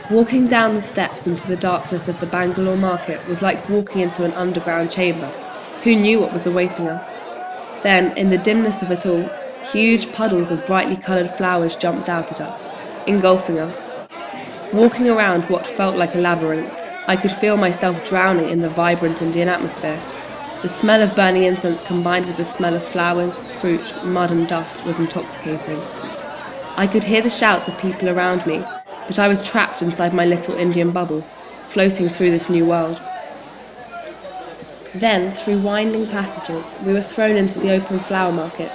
Walking down the steps into the darkness of the Bangalore market was like walking into an underground chamber. Who knew what was awaiting us? Then, in the dimness of it all, huge puddles of brightly coloured flowers jumped out at us, engulfing us. Walking around what felt like a labyrinth, I could feel myself drowning in the vibrant Indian atmosphere. The smell of burning incense combined with the smell of flowers, fruit, mud and dust was intoxicating. I could hear the shouts of people around me, but I was trapped inside my little Indian bubble, floating through this new world. Then, through winding passages, we were thrown into the open flower market,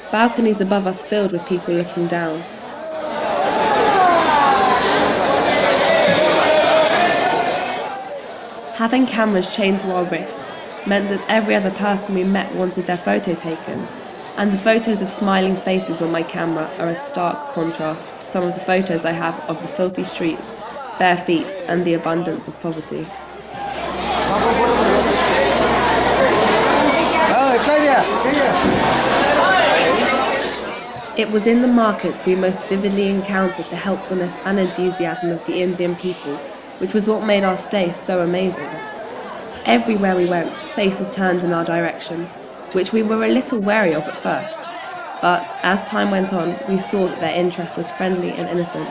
balconies above us filled with people looking down. Having cameras chained to our wrists meant that every other person we met wanted their photo taken, and the photos of smiling faces on my camera are a stark contrast to some of the photos I have of the filthy streets, bare feet, and the abundance of poverty. It was in the markets we most vividly encountered the helpfulness and enthusiasm of the Indian people, which was what made our stay so amazing. Everywhere we went, faces turned in our direction, which we were a little wary of at first. But as time went on, we saw that their interest was friendly and innocent.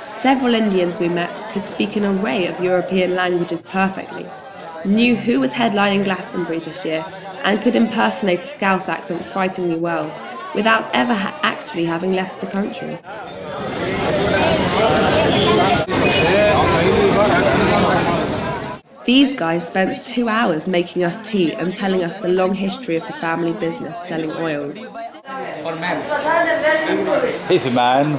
Several Indians we met could speak an array of European languages perfectly, knew who was headlining Glastonbury this year, and could impersonate a Scouse accent frighteningly well, without ever actually having left the country. These guys spent 2 hours making us tea and telling us the long history of the family business selling oils. He's a man.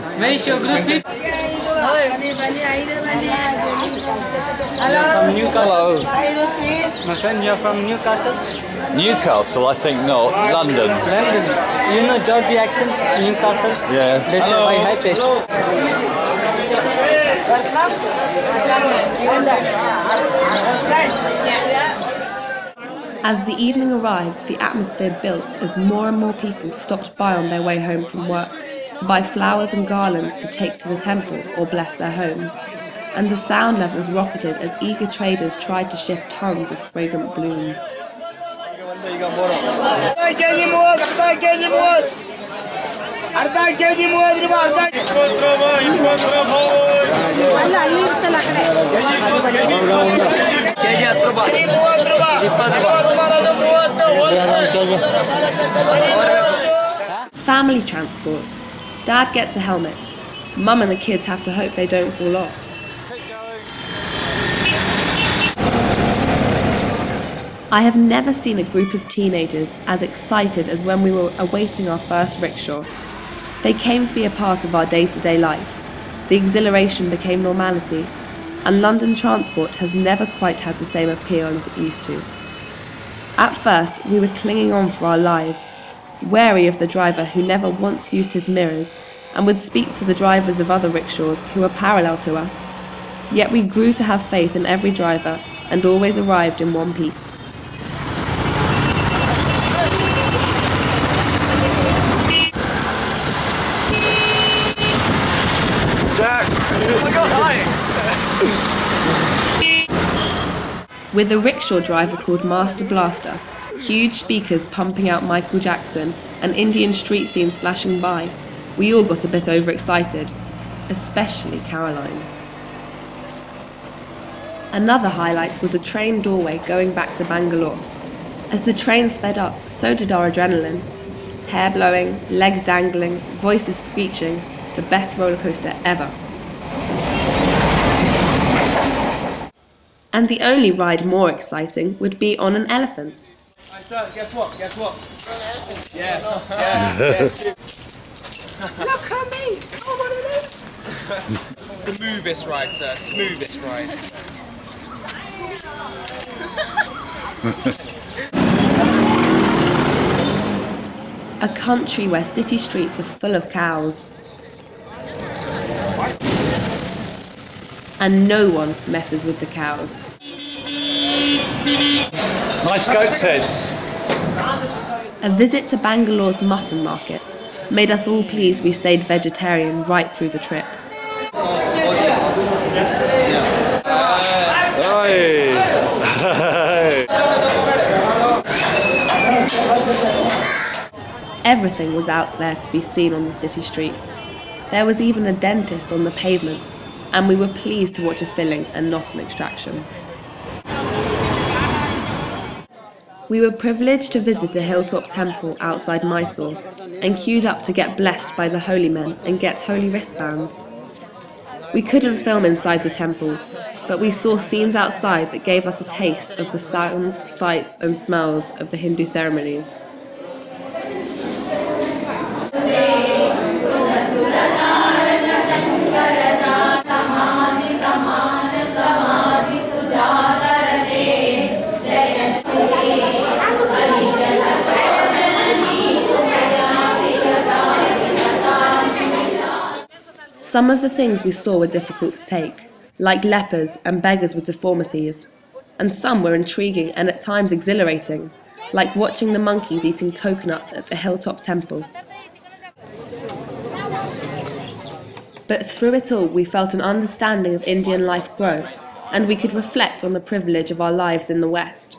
Hello. Hello. My friend, you're from Newcastle? Newcastle, I think not. London. London. You know Geordie accent? Newcastle? Yeah. They say by high pitch. As the evening arrived, the atmosphere built as more and more people stopped by on their way home from work to buy flowers and garlands to take to the temple or bless their homes, and the sound levels rocketed as eager traders tried to shift tons of fragrant blooms. Family transport. Dad gets a helmet. Mum and the kids have to hope they don't fall off. I have never seen a group of teenagers as excited as when we were awaiting our first rickshaw. They came to be a part of our day-to-day life. The exhilaration became normality, and London transport has never quite had the same appeal as it used to. At first, we were clinging on for our lives, wary of the driver who never once used his mirrors, and would speak to the drivers of other rickshaws who were parallel to us. Yet we grew to have faith in every driver, and always arrived in one piece. Jack! Oh my God, hi! With a rickshaw driver called Master Blaster, huge speakers pumping out Michael Jackson, and Indian street scenes flashing by, we all got a bit overexcited, especially Caroline. Another highlight was a train doorway going back to Bangalore. As the train sped up, so did our adrenaline. Hair blowing, legs dangling, voices screeching, the best roller coaster ever. And the only ride more exciting would be on an elephant. Right, sir, guess what? Guess what? Yeah. Look at me! Come on, it is! Smoothest ride, sir. Smoothest ride. A country where city streets are full of cows. And no one messes with the cows. Nice goat's heads. A visit to Bangalore's mutton market made us all pleased we stayed vegetarian right through the trip. Everything was out there to be seen on the city streets. There was even a dentist on the pavement, and we were pleased to watch a filling and not an extraction. We were privileged to visit a hilltop temple outside Mysore and queued up to get blessed by the holy men and get holy wristbands. We couldn't film inside the temple, but we saw scenes outside that gave us a taste of the sounds, sights and smells of the Hindu ceremonies. Some of the things we saw were difficult to take, like lepers and beggars with deformities, and some were intriguing and at times exhilarating, like watching the monkeys eating coconut at the hilltop temple. But through it all, we felt an understanding of Indian life grow, and we could reflect on the privilege of our lives in the West.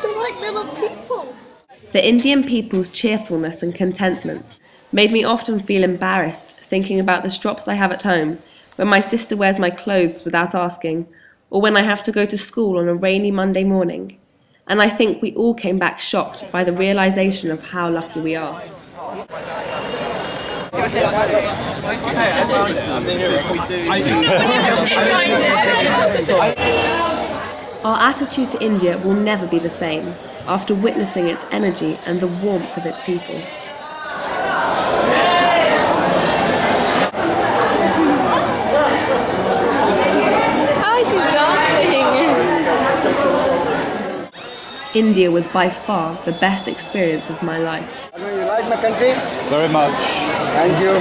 They're like little people. The Indian people's cheerfulness and contentment made me often feel embarrassed thinking about the strops I have at home, when my sister wears my clothes without asking, or when I have to go to school on a rainy Monday morning. And I think we all came back shocked by the realisation of how lucky we are. Our attitude to India will never be the same after witnessing its energy and the warmth of its people. Oh, she's dancing. India was by far the best experience of my life. You like my country? Very much. Thank you.